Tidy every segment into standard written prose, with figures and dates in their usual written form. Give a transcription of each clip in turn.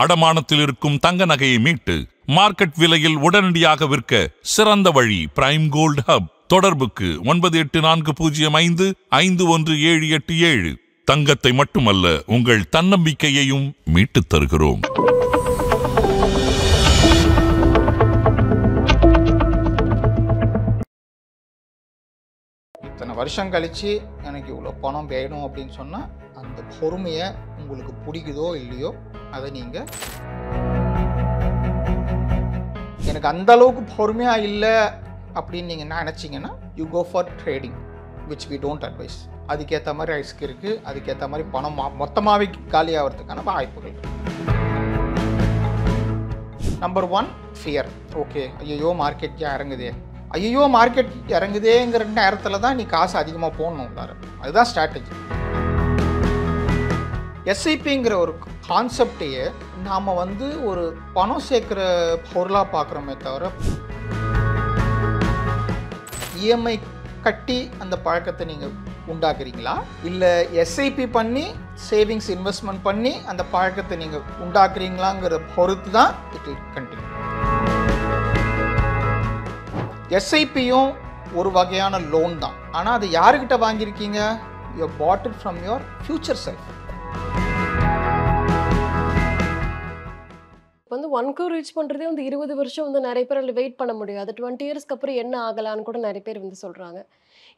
அடமானத்தில் இருக்கும் தங்க நகையை மீட்டு மார்க்கெட் விலையில் உடனடியாக விற்க சிறந்த வழி பிரைம் கோல்ட் ஹப். தொடர்புக்கு 9840551787. தங்கத்தை மட்டுமல்ல, உங்கள் தன்னம்பிக்கையையும் மீட்டுத் தருகிறோம். இத்தனை வருஷம் கழிச்சு எனக்கு இவ்வளோ பணம் வேணும் அப்படின்னு சொன்னால் அந்த பொறுமையை உங்களுக்கு பிடிக்குதோ இல்லையோ அதை நீங்கள் எனக்கு அந்த அளவுக்கு பொறுமையாக இல்லை அப்படின்னு நீங்கள் நினச்சிங்கன்னா you go for trading, which we don't advise. அதுக்கேற்ற மாதிரி ரிஸ்க் இருக்குது, அதுக்கேற்ற மாதிரி பணம் மொத்தமாகவே காலி ஆகிறதுக்கான வாய்ப்புகள் இருக்குது. Number 1 fear. ஓகே, ஐயோ மார்க்கெட் இறங்குதே, ஐயோ மார்க்கெட் இறங்குதேங்கிற நேரத்தில் தான் நீ காசு அதிகமாக போடணும் உள்ளார. அதுதான் ஸ்ட்ராட்டஜி. எஸ்ஐபிங்கிற ஒரு கான்செப்டையே நாம் ஒரு பணம் சேர்க்குற பொருளாக பார்க்குறோமே தவிர இஎம்ஐ கட்டி அந்த பழக்கத்தை நீங்கள் உண்டாக்குறீங்களா, இல்லை எஸ்ஐபி பண்ணி சேவிங்ஸ் இன்வெஸ்ட்மெண்ட் பண்ணி அந்த பழக்கத்தை நீங்கள் உண்டாக்குறீங்களாங்கிற பொறுத்து தான் இட் வில் கண்டினியூ. எஸ்ஐபியும் ஒரு வகையான லோன் தான். ஆனால் அது யாருக்கிட்ட வாங்கியிருக்கீங்க? You bought it from your future self. வந்து 1 crore ரீச் பண்ணுறதே 20 வருஷம் நிறைய பேர் வெயிட் பண்ண முடியும். அது 20 இயர்ஸ்க்கு அப்புறம் என்ன ஆகலான்னு கூட நிறைய பேர் சொல்கிறாங்க.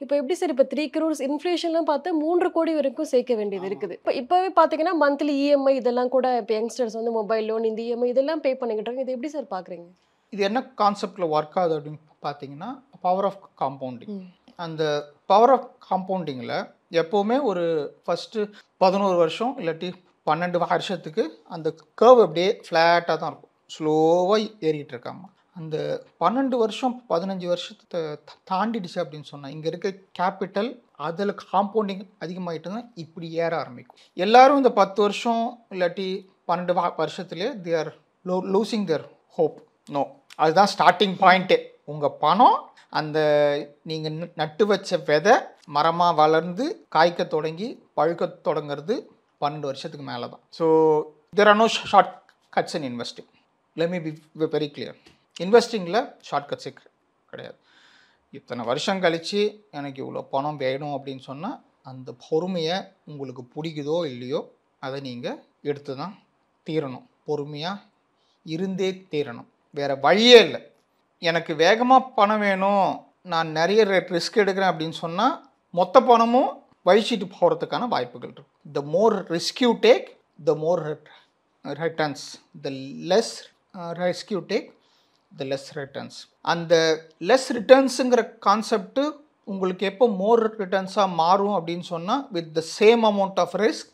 இப்போ எப்படி சார், இப்போ 3 crores இன்ஃப்ளேஷன்லாம் பார்த்தா 3 கோடி வரைக்கும் சேர்க்க வேண்டியது இருக்குது. இப்போவே பார்த்தீங்கன்னா மந்த்லி இஎம்ஐ இதெல்லாம் கூட இப்போ யங்ஸ்டர்ஸ் மொபைல் லோன் இந்த இஎம்ஐ இதெல்லாம் பே பண்ணிக்கிட்டாங்க. இது எப்படி சார் பார்க்குறீங்க? இது என்ன கான்செப்டில் ஒர்க் ஆகுது அப்படின்னு பார்த்தீங்கன்னா பவர் ஆஃப் காம்பவுண்டிங். அந்த பவர் ஆஃப் காம்பவுண்டிங்கில் எப்போவுமே ஒரு ஃபஸ்ட்டு 11 வருஷம் இல்லாட்டி 12 வருஷத்துக்கு அந்த கர்வ் அப்படியே ஃப்ளாட்டாக தான் இருக்கும், ஸ்லோவாக ஏறிட்டு இருக்காங்க. அந்த 12 வருஷம் 15 வருஷத்தை தாண்டிடுச்சு அப்படின்னு சொன்னால் இங்கே இருக்க கேபிட்டல் அதில் காம்பவுண்டிங் அதிகமாகிட்டுன்னா இப்படி ஏற ஆரம்பிக்கும். எல்லோரும் இந்த 10 வருஷம் இல்லாட்டி 12 வருஷத்துலேயே they are losing their hope. No, அதுதான் ஸ்டார்டிங் பாயிண்ட்டே. உங்கள் பணம் அந்த நீங்கள் நட்டு வச்ச விதை மரமாக வளர்ந்து காய்க்க தொடங்கி பழுக்க தொடங்கிறது 12 வருஷத்துக்கு மேலே தான். So there are no short cuts in investing. Let me be very clear. இன்வெஸ்டிங்கில் ஷார்ட் கட்ஸே கிடையாது. இத்தனை வருஷம் கழித்து எனக்கு இவ்வளோ பணம் வேணும் அப்படின்னு சொன்னால் அந்த பொறுமையை உங்களுக்கு பிடிக்குதோ இல்லையோ அதை நீங்கள் எடுத்து தான் தீரணும். பொறுமையாக இருந்தே தீரணும், வேறு வழியே இல்லை. எனக்கு வேகமாக பணம் வேணும், நான் நிறைய ரிஸ்க் எடுக்கிறேன் அப்படின்னு சொன்னால் மொத்த பணமும் வழிச்சிட்டு போகிறதுக்கான வாய்ப்புகள் இருக்குது. The more risk you take the more returns, the less risk you take the less returns. அந்த லெஸ் ரிட்டர்ன்ஸுங்கிற கான்செப்ட்டு உங்களுக்கு எப்போ மோர் ரிட்டர்ன்ஸாக மாறும் அப்படின்னு சொன்னால் with the same amount of risk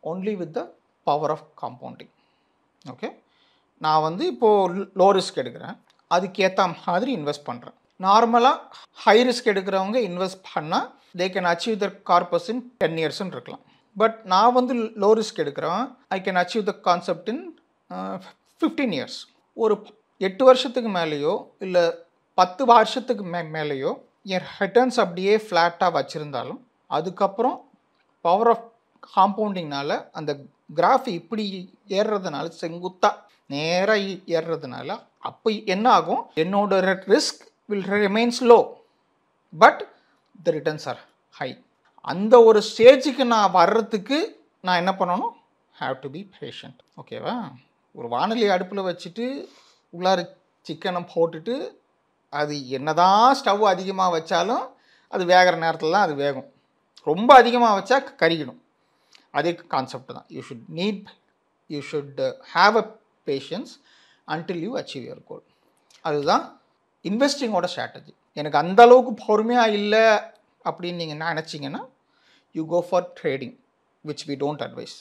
only with the power of காம்பவுண்டிங். ஓகே, நான் இப்போது லோ ரிஸ்க் எடுக்கிறேன், அதுக்கேற்ற மாதிரி இன்வெஸ்ட் பண்ணுறேன். நார்மலாக ஹை ரிஸ்க் எடுக்கிறவங்க இன்வெஸ்ட் பண்ணால் they can achieve their corpus in 10 இயர்ஸ்ன்னு இருக்கலாம். பட் நான் லோ ரிஸ்க் எடுக்கிறேன், I can achieve the concept in 15 years. ஒரு 8 வருஷத்துக்கு மேலேயோ இல்லை 10 வருஷத்துக்கு மேலேயோ என் ரிட்டர்ன்ஸ் அப்படியே ஃப்ளாட்டாக வச்சுருந்தாலும் அதுக்கப்புறம் பவர் ஆஃப் காம்பவுண்டிங்னால அந்த கிராஃப் இப்படி ஏறுறதுனால செங்குத்தாக நேராக ஏறுறதுனால அப்போ என்ன ஆகும், என்னோட risk will remains low but the returns are high. அந்த ஒரு ஸ்டேஜுக்கு நான் வர்றதுக்கு நான் என்ன பண்ணணும், ஹாவ் டு பி பேஷண்ட். ஓகேவா? ஒரு வானொலி அடுப்பில் வச்சுட்டு உள்ளார சிக்கனை போட்டுட்டு அது என்னதான் ஸ்டவ் அதிகமாக வச்சாலும் அது வேகிற நேரத்தில் தான் அது வேகும். ரொம்ப அதிகமாக வச்சா கருகிடும். அதே கான்செப்ட் தான். You should have a patience until you achieve your goal. அதுதான் இன்வெஸ்டிங்கோட ஸ்ட்ராட்டஜி. எனக்கு அந்த அளவுக்கு பொறுமையாக இல்லை அப்படின்னு நீங்கள் நினச்சிங்கன்னா you go for trading, which we don't advise.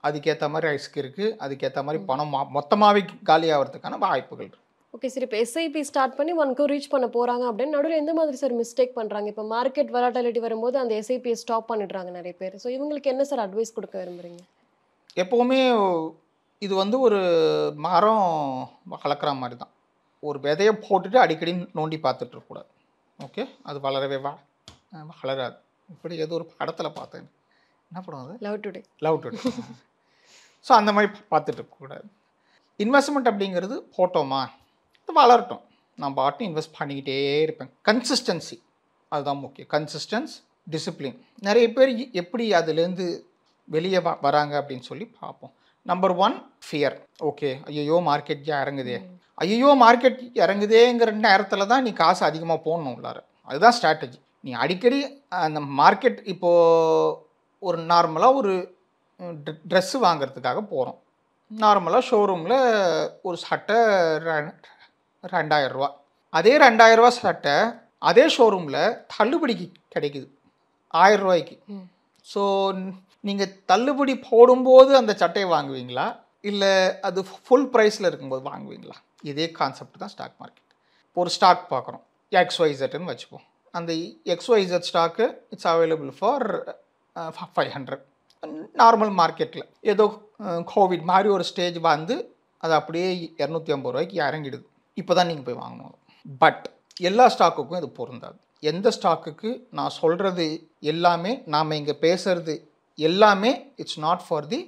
அதுக்கேற்ற மாதிரி ரிஸ்க் இருக்குது, அதுக்கேற்ற மாதிரி பணம் மொத்தமாகவே காலி ஆகிறதுக்கான வாய்ப்புகள் இருக்குது. ஓகே சார், இப்போ எஸ்ஐபி ஸ்டார்ட் பண்ணி 1 crore ரீச் பண்ண போகிறாங்க அப்படின்னு நடுவில் எந்த மாதிரி சார் மிஸ்டேக் பண்ணுறாங்க? இப்போ மார்க்கெட் வொலட்டிலிட்டி வரும்போது அந்த எஸ்ஐபியை ஸ்டாப் பண்ணிடுறாங்க நிறைய பேர். ஸோ இவங்களுக்கு என்ன சார் அட்வைஸ் கொடுக்க விரும்புகிறீங்க? எப்போவுமே இது ஒரு மரம் வளர்க்குற மாதிரி தான். ஒரு விதையை போட்டுட்டு அடிக்கடி நோண்டி பார்த்துட்டு இருக்கக்கூடாது. ஓகே, அது வளரவே வளராது. இப்படி ஏதோ ஒரு படத்தில் பார்த்தேன். என்ன படம் அது? Love today. ஸோ அந்த மாதிரி பார்த்துட்டு இருக்கக்கூடாது. இன்வெஸ்ட்மெண்ட் அப்படிங்கிறது போட்டோமா வளரட்டும், நான் பாட்டு இன்வெஸ்ட் பண்ணிக்கிட்டே இருப்பேன். கன்சிஸ்டன்சி அதுதான் முக்கியம். Consistence, discipline. நிறைய பேர் எப்படி அதுலேருந்து வெளியே வராங்க அப்படின்னு சொல்லி பார்ப்போம். Number 1 fear. ஓகே, ஐயோ மார்க்கெட் இறங்குதே, ஐயோ மார்க்கெட் இறங்குதேங்கிற நேரத்தில் தான் நீ காசு அதிகமாக போடணும் உள்ளார. அதுதான் ஸ்ட்ராட்டஜி. நீ அடிக்கடி அந்த மார்க்கெட் இப்போது ஒரு நார்மலாக ஒரு ட்ரெஸ்ஸு வாங்கிறதுக்காக போகிறோம். நார்மலாக ஷோரூமில் ஒரு சட்டை 2000 ரூபா. அதே 2000 ரூபா சட்டை அதே ஷோரூமில் தள்ளுபடிக்கு கிடைக்குது 1000 ரூபாய்க்கு. ஸோ நீங்கள் தள்ளுபடி போடும்போது அந்த சட்டையை வாங்குவீங்களா, இல்லை அது ஃபுல் ப்ரைஸில் இருக்கும்போது வாங்குவீங்களா? இதே கான்செப்ட் தான் ஸ்டாக் மார்க்கெட். ஒரு ஸ்டாக் பார்க்குறோம், XYZன்னு வச்சுப்போம். அந்த XYZ stock it's available for 500. Normal மார்க்கெட்டில் ஏதோ கோவிட் மாதிரி ஒரு ஸ்டேஜ் வந்து அது அப்படியே 250 ரூபாய்க்கு இறங்கிடுது. இப்போ தான் நீங்கள் போய் வாங்கணும். பட் எல்லா ஸ்டாக்குக்கும் இது பொருந்தாது. எந்த ஸ்டாக்குக்கு நான் சொல்கிறது எல்லாமே, நாம் இங்கே பேசுகிறது எல்லாமே it's not for the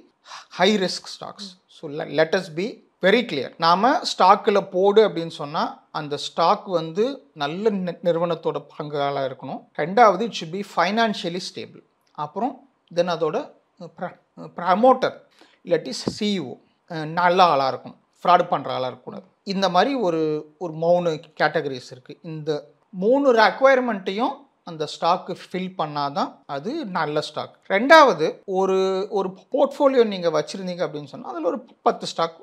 high risk stocks. So let us B very clear. நாம் ஸ்டாக்கில் போடு அப்படின்னு சொன்னால் அந்த ஸ்டாக் வந்து நல்ல நிறுவனத்தோட பங்காளாக இருக்கணும். ரெண்டாவது it should be financially stable. அப்புறம் தென் அதோட ப்ரமோட்டர் இல்லாட்டி CEO நல்ல ஆளாக இருக்கணும், ஃப்ராடு பண்ணுற ஆளாக இருக்கக்கூடாது. இந்த மாதிரி ஒரு 3 கேட்டகரிஸ் இருக்குது. இந்த 3 ரெக்வயர்மெண்ட்டையும் அந்த ஸ்டாக்கு ஃபில் பண்ணாதான் அது நல்ல ஸ்டாக். ரெண்டாவது ஒரு போர்ட்ஃபோலியோ நீங்கள் வச்சுருந்தீங்க அப்படின்னு சொன்னால் அதில் ஒரு 10 ஸ்டாக்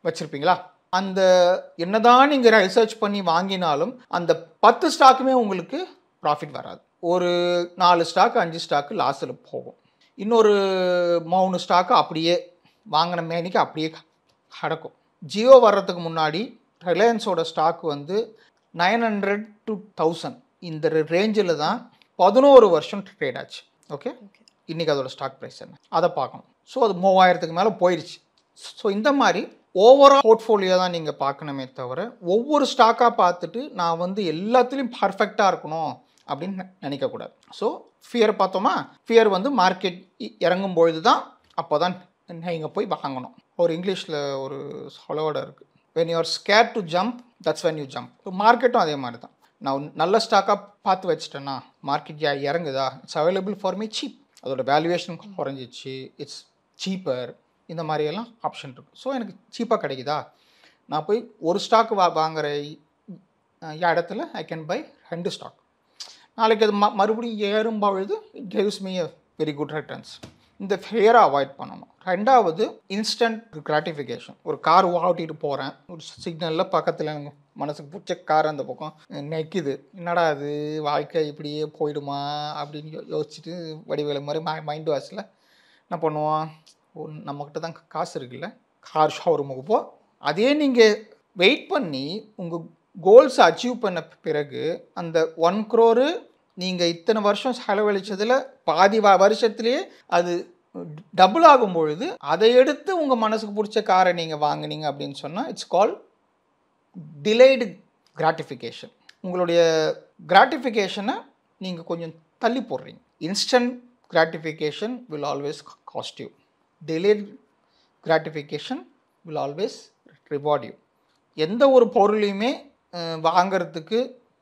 வச்சுருப்பீங்களா? அந்த என்னதான் நீங்கள் ரிசர்ச் பண்ணி வாங்கினாலும் அந்த 10 ஸ்டாக்குமே உங்களுக்கு ப்ராஃபிட் வராது. ஒரு 4 ஸ்டாக்கு 5 ஸ்டாக்கு லாஸில் போகும். இன்னொரு 3 ஸ்டாக்கு அப்படியே வாங்கின மேனிக்கு அப்படியே கிடக்கும். ஜியோ வர்றதுக்கு முன்னாடி ரிலையன்ஸோட ஸ்டாக் வந்து 900 to 1000 இந்த ரேஞ்சில் தான் 11 வருஷம் ட்ரேட் ஆச்சு. ஓகே, இன்றைக்கி அதோட ஸ்டாக் ப்ரைஸ் என்ன அதை பார்க்கணும். ஸோ அது 3000க்கு மேலே போயிடுச்சு. ஸோ இந்த மாதிரி ஓவரால் போர்ட்ஃபோலியோ தான் நீங்கள் பார்க்கணுமே தவிர ஒவ்வொரு ஸ்டாக்காக பார்த்துட்டு நான் வந்து எல்லாத்துலேயும் பர்ஃபெக்டாக இருக்கணும் அப்படின்னு நினைக்கக்கூடாது. ஸோ ஃபியர் பார்த்தோமா, ஃபியர் வந்து மார்க்கெட் இறங்கும் பொழுது தான் அப்போ தான் நீங்கள் போய் வாங்கணும். ஒரு இங்கிலீஷில் ஒரு சொலோட இருக்குது, when you are scared to jump that's when you jump. So மார்க்கெட்டும் அதே மாதிரி தான். நான் நல்ல ஸ்டாக்காக பார்த்து வச்சுட்டேன்னா மார்க்கெட் இறங்குதா, it's available for me cheap, அதோட வேல்யூவேஷன் குறைஞ்சிச்சு, இட்ஸ் சீப்பர், இந்த மாதிரியெல்லாம் ஆப்ஷன் இருக்குது. ஸோ எனக்கு சீப்பாக கிடைக்குதா, நான் போய் ஒரு ஸ்டாக்கு வாங்குகிற இடத்துல ஐ கேன் பை 2 ஸ்டாக். நாளைக்கு அது மறுபடியும் ஏறும்பொழுது it gives me a very good returns. இந்த ஃபேரை அவாய்ட் பண்ணணும். ரெண்டாவது இன்ஸ்டன்ட் கிராட்டிஃபிகேஷன். ஒரு கார் ஓட்டிகிட்டு போகிறேன், ஒரு சிக்னலில் பக்கத்தில் எனக்கு மனசுக்கு பிடிச்ச கார் அந்த பக்கம் நிற்கிது, என்னடா அது வாழ்க்கை இப்படியே போயிடுமா அப்படின்னு யோசிச்சுட்டு வடிவேல மாதிரி மைண்ட் வாஷில் என்ன பண்ணுவோம், நம்மக்கிட்ட தான் காசு இருக்குல்ல, கார் ஷோரூமுக்கு போ. அதே நீங்கள் வெயிட் பண்ணி உங்கள் கோல்ஸை அச்சீவ் பண்ண பிறகு அந்த 1 crore நீங்கள் இத்தனை வருஷம் செலவழித்ததில் பாதி வருஷத்துலேயே அது டபுள் ஆகும் பொழுது அதை எடுத்து உங்கள் மனசுக்கு பிடிச்ச காரை நீங்கள் வாங்கினீங்க அப்படின்னு சொன்னால் இட்ஸ் கால் டிலேடு கிராட்டிஃபிகேஷன். உங்களுடைய கிராட்டிஃபிகேஷனை நீங்கள் கொஞ்சம் தள்ளி போடுறீங்க. Instant gratification will always cost you, delayed gratification will always reward you. எந்த ஒரு பொருளையுமே வாங்கிறதுக்கு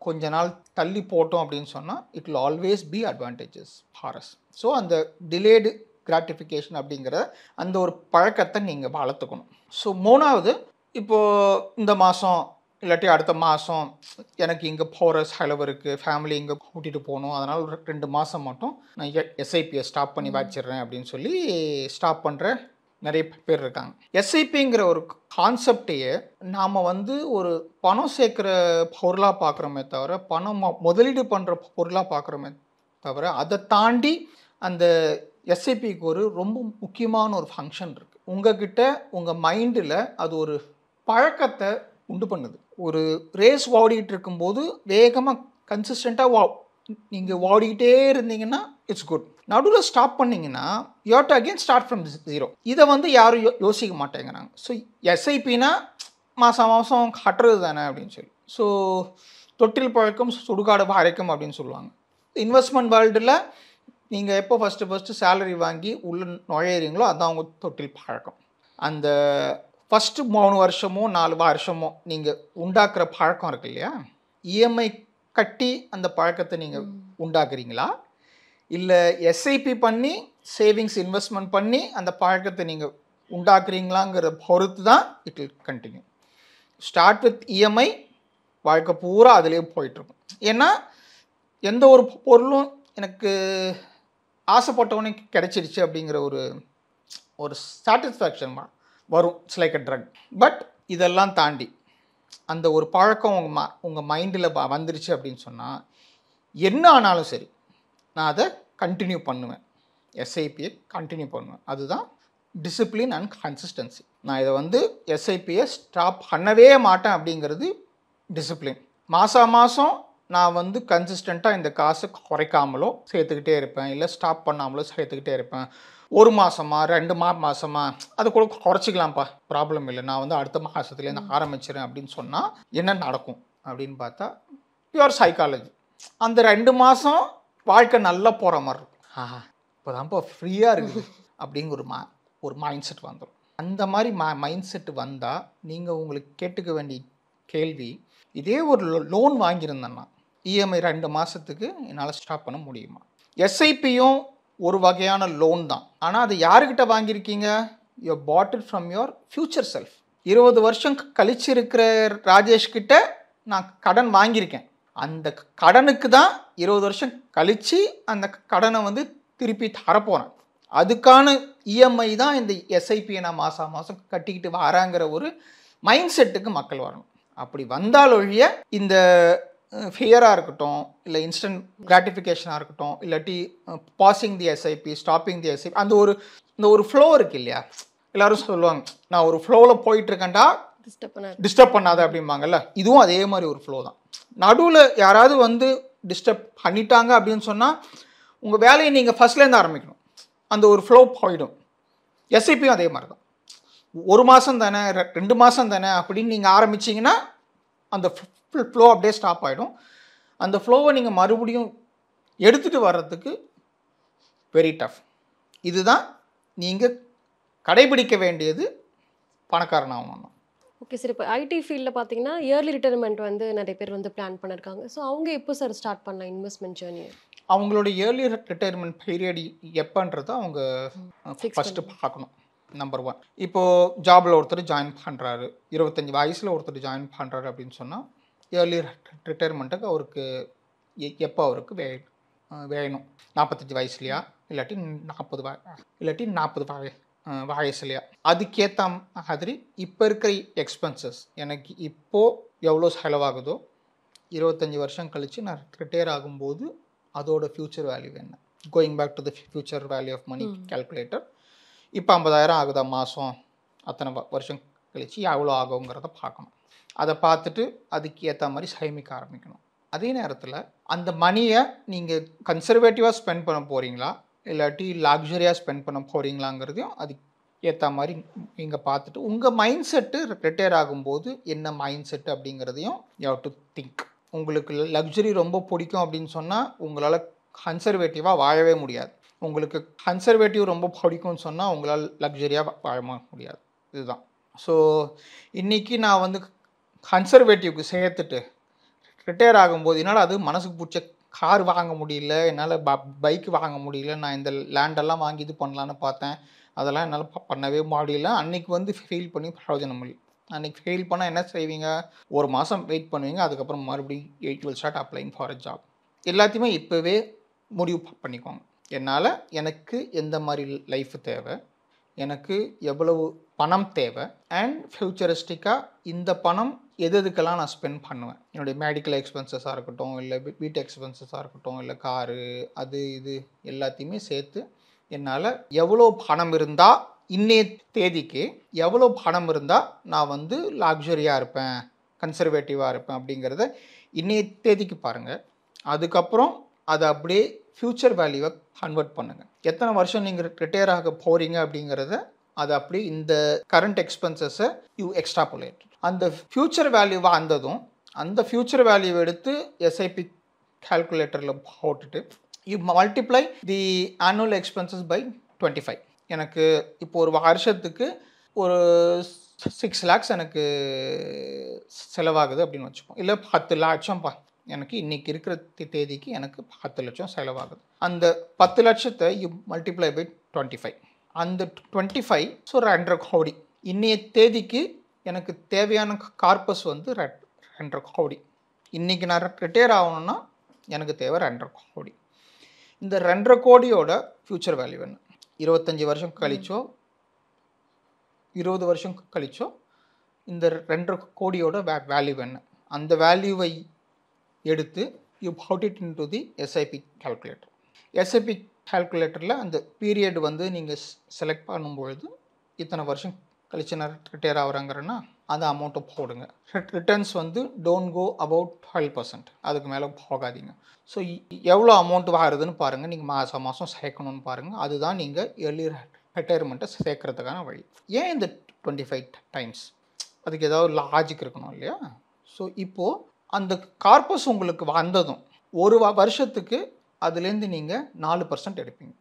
கொஞ்ச நாள் தள்ளி போட்டோம் அப்படின்னு சொன்னால் it will always be advantages for us. So அந்த டிலேடு கிராட்டிஃபிகேஷன் அப்படிங்கிற அந்த ஒரு பழக்கத்தை நீங்கள் வளர்த்துக்கணும். ஸோ 3வது, இப்போது இந்த மாதம் இல்லாட்டி அடுத்த மாதம் எனக்கு இங்கே போகிற செலவு இருக்குது, ஃபேமிலி இங்கே கூட்டிகிட்டு போகணும், அதனால் ஒரு 2 மாதம் மட்டும் நான் SIPயை ஸ்டாப் பண்ணி வச்சிடுறேன் அப்படின்னு சொல்லி ஸ்டாப் பண்ணுற நிறைய பேர் இருக்காங்க. SIPங்கிற ஒரு கான்செப்டையே நாம் வந்து ஒரு பணம் சேர்க்குற பொருளாக பார்க்குறோமே தவிர, பணம் முதலீடு பண்ணுற பொருளாக பார்க்குறோமே தவிர, அதை தாண்டி அந்த SIPக்கு ஒரு ரொம்ப முக்கியமான ஒரு ஃபங்க்ஷன் இருக்குது. உங்ககிட்ட உங்கள் மைண்டில் அது ஒரு பழக்கத்தை உண்டு பண்ணுது. ஒரு ரேஸ் ஓடிக்கிட்டு இருக்கும்போது வேகமாக கன்சிஸ்டண்ட்டாக நீங்கள் ஓடிக்கிட்டே இருந்தீங்கன்னா இட்ஸ் குட். நடுவில் ஸ்டாப் பண்ணிங்கன்னா you have to again start from 0. இதை வந்து யாரும் யோசிக்க மாட்டேங்கிறாங்க. ஸோ SIPனா மாதம் கட்டுறது தானே அப்படின்னு சொல்லி. ஸோ தொட்டில் பழக்கம் சுடுகாடு வரைக்கும் அப்படின்னு சொல்லுவாங்க. இன்வெஸ்ட்மெண்ட் வேர்ல்டில் நீங்கள் எப்போ ஃபஸ்ட்டு சேலரி வாங்கி உள்ள நுழையிறீங்களோ அதுதான் அவங்க தொட்டில் பழக்கம். அந்த ஃபஸ்ட்டு 3 வருஷமோ 4 வருஷமோ நீங்கள் உண்டாக்குற பழக்கம் இருக்கு இல்லையா, இஎம்ஐ கட்டி அந்த பழக்கத்தை நீங்கள் உண்டாக்குறீங்களா, இல்லை எஸ்ஐபி பண்ணி சேவிங்ஸ் இன்வெஸ்ட்மெண்ட் பண்ணி அந்த பழக்கத்தை நீங்கள் உண்டாக்குறீங்களாங்கிற பொறுத்து தான் it will continue. Start with EMI, வாழ்க்கை பூரா அதுலேயே போயிட்டுருக்கும். ஏன்னா எந்த ஒரு பொருளும் எனக்கு ஆசைப்பட்டவனே கிடைச்சிருச்சு அப்படிங்கிற ஒரு சாட்டிஸ்ஃபேக்ஷன் வரும். It's like a drug. But இதெல்லாம் தாண்டி அந்த ஒரு பழக்கம் உங்கள் மைண்டில் வந்துருச்சு அப்படின்னு சொன்னால் என்ன ஆனாலும் சரி நான் அதை கண்டினியூ பண்ணுவேன். எஸ்ஐபியை கண்டினியூ பண்ணுவேன். அதுதான் டிசிப்ளின் அண்ட் கன்சிஸ்டன்சி. நான் இதை எஸ்ஐபியை ஸ்டாப் பண்ணவே மாட்டேன் அப்படிங்கிறது டிசிப்ளின். மாதம் நான் கன்சிஸ்டண்ட்டாக இந்த காசு குறைக்காமலோ சேர்த்துக்கிட்டே இருப்பேன், இல்லை ஸ்டாப் பண்ணாமலோ சேர்த்துக்கிட்டே இருப்பேன். 1 மாதமா 2 மாதமா அது கூட குறைச்சிக்கலாம்ப்பா, ப்ராப்ளம் இல்லை, நான் அடுத்த மாதத்துலேருந்து ஆரம்பிச்சிடறேன் அப்படின்னு சொன்னால் என்ன நடக்கும் அப்படின்னு பார்த்தா பியூர் சைக்காலஜி. அந்த 2 மாதம் வாழ்க்கை நல்லா போகிற மாதிரி இருக்கும். இப்போதான்ப்பா ஃப்ரீயாக இருக்குது அப்படிங்கிற ஒரு மைண்ட் செட் வந்துடும். அந்த மாதிரி மைண்ட் செட்டு வந்தால் நீங்கள் உங்களுக்கு கேட்டுக்க வேண்டிய கேள்வி, இதே ஒரு லோன் வாங்கியிருந்தேன்னா இஎம்ஐ 2 மாதத்துக்கு என்னால் ஸ்டாப் பண்ண முடியுமா? எஸ்ஐபியும் ஒரு வகையான லோன் தான். ஆனால் அது யாருக்கிட்ட வாங்கியிருக்கீங்க? You bought it from your future self. 20 வருஷம் கழிச்சு இருக்கிற ராஜேஷ்கிட்ட நான் கடன் வாங்கியிருக்கேன். அந்த கடனுக்கு தான் 20 வருஷம் கழித்து அந்த கடனை திருப்பி தரப்போகிறேன். அதுக்கான இஎம்ஐ தான் இந்த எஸ்ஐபியை நான் மாதம் கட்டிக்கிட்டு வராங்கிற ஒரு மைண்ட் செட்டுக்கு மக்கள் வரணும். அப்படி வந்தால் ஒழிய இந்த ஃபியராக இருக்கட்டும், இல்லை இன்ஸ்டன்ட் கிராட்டிஃபிகேஷனாக இருக்கட்டும், இல்லாட்டி பாசிங் தி எஸ்ஐபி, ஸ்டாப்பிங் தி எஸ்ஐபி, இந்த ஒரு ஃப்ளோ இருக்கு இல்லையா, எல்லோரும் சொல்லுவாங்க நான் ஒரு ஃப்ளோவில் போயிட்டுருக்கேன்டா டிஸ்டர்ப் பண்ணாத அப்படிம்பாங்கல்ல, இதுவும் அதே மாதிரி ஒரு ஃப்ளோ தான். நடுவில் யாராவது டிஸ்டர்ப் பண்ணிட்டாங்க அப்படின்னு சொன்னால் உங்கள் வேலையை நீங்கள் ஃபஸ்ட்லேருந்து ஆரம்பிக்கணும். அந்த ஒரு ஃப்ளோ போயிடும். எஸ்ஐபியும் அதே மாதிரி தான். 1 மாதம் தானே 2 மாதம் தானே அப்படின்னு நீங்கள் ஆரம்பிச்சிங்கன்னா அந்த ஃப்ளோ அப்படியே ஸ்டாப் ஆகிடும். அந்த ஃப்ளோவை நீங்கள் மறுபடியும் எடுத்துகிட்டு வர்றதுக்கு வெரி டஃப். இதுதான் நீங்கள் கடைபிடிக்க வேண்டியது பணக்காரனாகணும். ஓகே சார், இப்போ ஐடி ஃபீல்டில் பார்த்தீங்கன்னா இயர்லி ரிட்டைர்மெண்ட் நிறைய பேர் பிளான் பண்ணியிருக்காங்க. ஸோ அவங்க எப்போ சார் ஸ்டார்ட் பண்ணலாம் இன்வெஸ்ட்மெண்ட் ஜேர்னி? அவங்களோட இயர்லி ரிட்டைர்மெண்ட் பீரியட் எப்போன்றதை அவங்க ஃபஸ்ட்டு பார்க்கணும். நம்பர் 1, இப்போது ஜாபில் ஒருத்தர் ஜாயின் பண்ணுறாரு, 25 வயசில் ஒருத்தர் ஜாயின் பண்ணுறாரு அப்படின்னு சொன்னால் இயர்லி ரிட்டைர்மெண்ட்டுக்கு அவருக்கு எப்போ அவருக்கு வேணும்? 45 வயசுலையா, இல்லாட்டி 40 வயசுலையா? அதுக்கேற்ற மாதிரி இப்போ இருக்கிற எக்ஸ்பென்சஸ், எனக்கு இப்போது எவ்வளோ செலவாகுதோ 25 வருஷம் கழித்து நான் ரிட்டையர் ஆகும்போது அதோட ஃப்யூச்சர் வேல்யூ என்ன? Going back to the future value of money calculator. இப்போ 50,000 ஆகுதா மாதம், அத்தனை வருஷம் கழித்து எவ்வளோ ஆகுங்கிறத பார்க்கணும். அதை பார்த்துட்டு அதுக்கு ஏற்ற மாதிரி சேமிக்க ஆரம்பிக்கணும். அதே நேரத்தில் அந்த மணியை நீங்கள் கன்சர்வேட்டிவாக ஸ்பெண்ட் பண்ண போகிறீங்களா, இல்லாட்டி லக்ஸரியாக ஸ்பெண்ட் பண்ண போகிறீங்களாங்கிறதையும் அதுக்கு ஏற்ற மாதிரி நீங்கள் பார்த்துட்டு உங்கள் மைண்ட் செட்டு ரிட்டையர் ஆகும்போது என்ன மைண்ட் செட்டு அப்படிங்கிறதையும் யூ ஹவ் டு திங்க். உங்களுக்கு லக்ஸரி ரொம்ப பிடிக்கும் அப்படின்னு சொன்னால் உங்களால் கன்சர்வேட்டிவாக வாழவே முடியாது. உங்களுக்கு கன்சர்வேட்டிவ் ரொம்ப பிடிக்கும்னு சொன்னால் உங்களால் லக்ஸரியாக வாழ முடியாது. இதுதான். ஸோ இன்றைக்கி நான் கன்சர்வேட்டிவ்க்கு சேர்த்துட்டு ரிட்டையர் ஆகும்போது என்னால் அது மனசுக்கு பிடிச்ச கார் வாங்க முடியல, என்னால் பைக் வாங்க முடியல, நான் இந்த லேண்டெல்லாம் வாங்கி இது பண்ணலான்னு பார்த்தேன், அதெல்லாம் என்னால் பண்ணவே முடியல. அன்றைக்கி ஃபெயில் பண்ணி பிரயோஜனம் இல்லை. அன்றைக்கி ஃபெயில் பண்ணால் என்ன செய்வீங்க? 1 மாதம் வெயிட் பண்ணுவீங்க, அதுக்கப்புறம் மறுபடியும் it will start அப்ளைங் for a job. எல்லாத்தையுமே இப்போவே முடிவு பண்ணிக்கோங்க. எனக்கு எந்த மாதிரி லைஃப் தேவை, எனக்கு எவ்வளவு பணம் தேவை, அண்ட் ஃப்யூச்சரிஸ்டிக்காக இந்த பணம் எதுக்கெல்லாம் நான் ஸ்பெண்ட் பண்ணுவேன். என்னுடைய மெடிக்கல் எக்ஸ்பென்சஸாக இருக்கட்டும், இல்லை வீட்டு எக்ஸ்பென்சஸாக இருக்கட்டும், இல்லை காரு, அது இது எல்லாத்தையுமே சேர்த்து என்னால் எவ்வளோ பணம் இருந்தால் இன்னைய தேதிக்கு எவ்வளோ பணம் இருந்தால் நான் லக்ஸரியாக இருப்பேன், கன்சர்வேட்டிவாக இருப்பேன் அப்படிங்கிறத இன்னைய தேதிக்கு பாருங்கள். அதுக்கப்புறம் அதை அப்படியே ஃப்யூச்சர் வேல்யூவை கன்வெர்ட் பண்ணுங்கள். எத்தனை வருஷம் நீங்கள் ரிட்டையர் ஆக போகிறீங்க அப்படிங்கிறத அதை அப்படி இந்த கரண்ட் எக்ஸ்பென்சஸை யூ எக்ஸ்ட்ராபுலேட். அந்த ஃப்யூச்சர் வேல்யூவை அந்த ஃப்யூச்சர் வேல்யூவை எடுத்து எஸ்ஐபி கால்குலேட்டரில் போட்டுட்டு you multiply the annual expenses by 25. எனக்கு இப்போ ஒரு வருஷத்துக்கு ஒரு 6 lakhs எனக்கு செலவாகுது அப்படின்னு வச்சுப்போம். இல்லை 10 லட்சம் எனக்கு இன்றைக்கி இருக்கிற தேதிக்கு எனக்கு 10 லட்சம் செலவாகுது. அந்த 10 லட்சத்தை யூ மல்டிப்ளை பை 25. அந்த 25 ஸோ 2.5 கோடி. இன்னைய தேதிக்கு எனக்கு தேவையான கார்பஸ் வந்து 2.5 கோடி. இன்றைக்கி நான் ரிட்டையர் ஆகணும்னா எனக்கு தேவை 2.5 கோடி. இந்த 2.5 கோடியோட ஃப்யூச்சர் வேல்யூ என்ன? 25 வருஷம் கழிச்சோ 20 வருஷம் கழிச்சோ இந்த 2.5 கோடியோட வேல்யூ என்ன? அந்த வேல்யூவை எடுத்து you put it into the SIP calculator. SIP கால்குலேட்டரில் அந்த பீரியட் வந்து நீங்கள் செலக்ட் பண்ணும்பொழுது இத்தனை வருஷம் கழிச்சு நான் ரிட்டையர் ஆகிறாங்கிறேன்னா அந்த அமௌண்ட்டை போடுங்க. ரிட்டர்ன்ஸ் வந்து டோன்ட் கோ அபவுட் 12%, அதுக்கு மேலே போகாதீங்க. ஸோ எவ்வளோ அமௌண்ட் வருதுன்னு பாருங்கள், நீங்கள் மாதம் மாதம் சேர்க்கணும்னு பாருங்கள். அதுதான் நீங்கள் ஏர்லி ரிட்டையர்மெண்ட்டை சேர்க்கறதுக்கான வழி. ஏன் இந்த 25 டைம்ஸ்? அதுக்கு ஏதாவது லாஜிக் இருக்கணும் இல்லையா? ஸோ இப்போது அந்த கார்பஸ் உங்களுக்கு வந்ததும் ஒரு வருஷத்துக்கு அதுலேருந்து நீங்கள் 4% எடுப்பீங்க.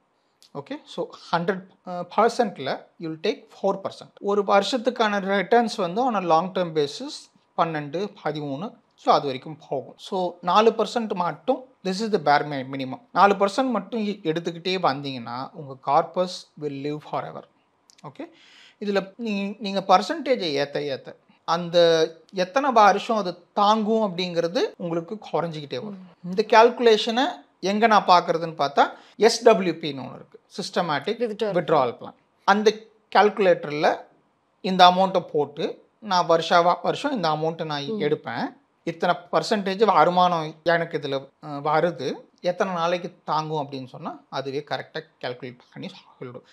ஓகே, ஸோ 100%ல் யூல் டேக் 4%. ஒரு வருஷத்துக்கான ரிட்டர்ன்ஸ் வந்து on a long term basis 12, 13 so அது வரைக்கும் போகும். ஸோ 4% மட்டும், திஸ் இஸ் த பேர் மினிமம். 4% மட்டும் எடுத்துக்கிட்டே வந்தீங்கன்னா உங்கள் corpus will live for ever. Okay, இதில் நீங்கள் பர்சன்டேஜை ஏற்ற அந்த எத்தனை வருஷம் அது தாங்கும் அப்படிங்கிறது உங்களுக்கு குறைஞ்சிக்கிட்டே வரும். இந்த கேல்குலேஷனை எங்கே நான் பார்க்குறதுன்னு பார்த்தா SWPன்னு ஒன்று இருக்குது, சிஸ்டமேட்டிக் வித்ட்ராவல் பிளான். அந்த கேல்குலேட்டரில் இந்த அமௌண்ட்டை போட்டு நான் வருஷம் இந்த அமௌண்ட்டை நான் எடுப்பேன், இத்தனை பர்சன்டேஜ் வருமானம் எனக்கு இதில் வருது, எத்தனை நாளைக்கு தாங்கும் அப்படின்னு சொன்னால் அதுவே கரெக்டாக கேல்குலேட் பண்ணி சொல்லிடும்.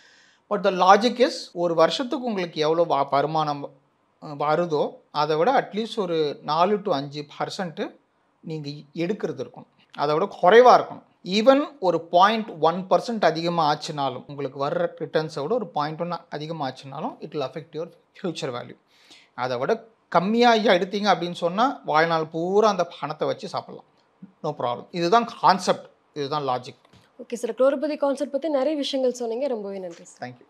பட் த லாஜிக் இஸ், ஒரு வருஷத்துக்கு உங்களுக்கு எவ்வளோ வருமானம் வருதோ அதை விட அட்லீஸ்ட் ஒரு 4 to 5% நீங்கள் எடுக்கிறது இருக்கணும், அதை விட குறைவாக இருக்கணும். ஈவன் ஒரு 0.1% அதிகமாக ஆச்சுனாலும், உங்களுக்கு வர்ற ரிட்டர்ன்ஸை விட ஒரு 0.1 அதிகமாக ஆச்சுனாலும் it will affect your future value. அதை விட கம்மியாக எடுத்தீங்க அப்படின்னு சொன்னால் வாழ்நாள் பூரா அந்த பணத்தை வச்சு சாப்பிட்லாம், நோ ப்ராப்ளம். இதுதான் கான்செப்ட், இதுதான் logic. Okay sir, crorepati concept பற்றி நிறைய விஷயங்கள் சொன்னீங்க, ரொம்பவே நன்றி. தேங்க்யூ.